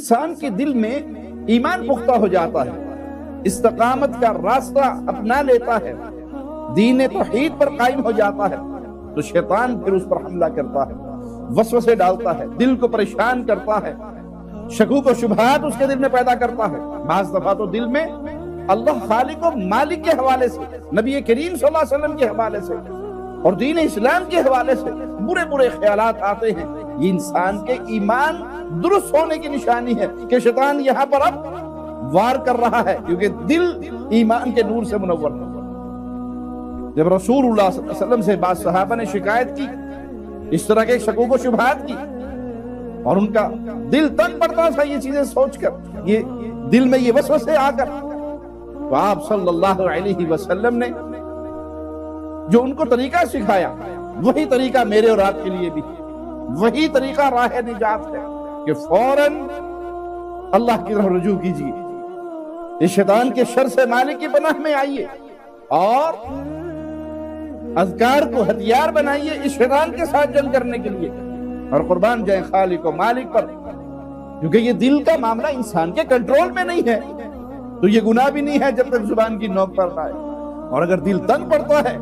انسان کے دل میں ایمان پختہ ہو جاتا ہے، استقامت کا راستہ اپنا لیتا ہے، دین توحید پر قائم ہو جاتا ہے، تو شیطان پھر اس پر حملہ کرتا ہے، وسوسے ڈالتا ہے، دل کو پریشان کرتا ہے، شکوک و شبہات اس کے دل میں پیدا کرتا ہے۔ بعض دفعہ تو دل میں اللہ خالق و مالک کے حوالے سے، نبی کریم صلی اللہ علیہ وسلم کے حوالے سے اور دین اسلام کے حوالے سے برے برے خیالات آتے ہیں۔ یہ انسان کے ایمان درست ہونے کی نشانی ہے کہ شیطان یہاں پر اب وار کر رہا ہے، کیونکہ دل ایمان کے نور سے منور ہے۔ جب رسول اللہ صلی اللہ علیہ وسلم سے بعض صحابہ نے شکایت کی اس طرح کے شکوک و شبہات کی، اور ان کا دل تنگ پڑتا تھا یہ چیزیں سوچ کر، یہ دل میں یہ وسوسے آ کر، تو آپ صلی اللہ علیہ وسلم نے جو ان کو طریقہ سکھایا، وہی طریقہ میرے اور آپ کے لیے بھی، وہی طریقہ راہ نجات ہے کہ فوراً اللہ کی طرف رجوع کیجیے، اس شیطان کے شر سے مالک کی پناہ میں آئیے، اور اذکار کو ہتھیار بنائیے اس شیطان کے ساتھ جنگ کرنے کے لیے، اور قربان جائیں خالق و مالک پر، کیونکہ یہ دل کا معاملہ انسان کے کنٹرول میں نہیں ہے، تو یہ گناہ بھی نہیں ہے جب تک زبان کی نوک پر آئے، اور اگر دل تنگ پڑتا ہے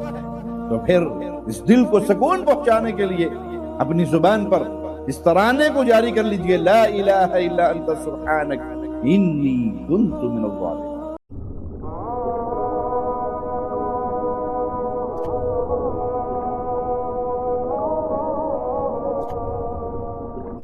تو پھر اس دل کو سکون پہنچانے کے لیے اپنی زبان پر اس ترانے کو جاری کر لیجئے، لا الہ الا انت سبحانک انی کنت من الظالمین۔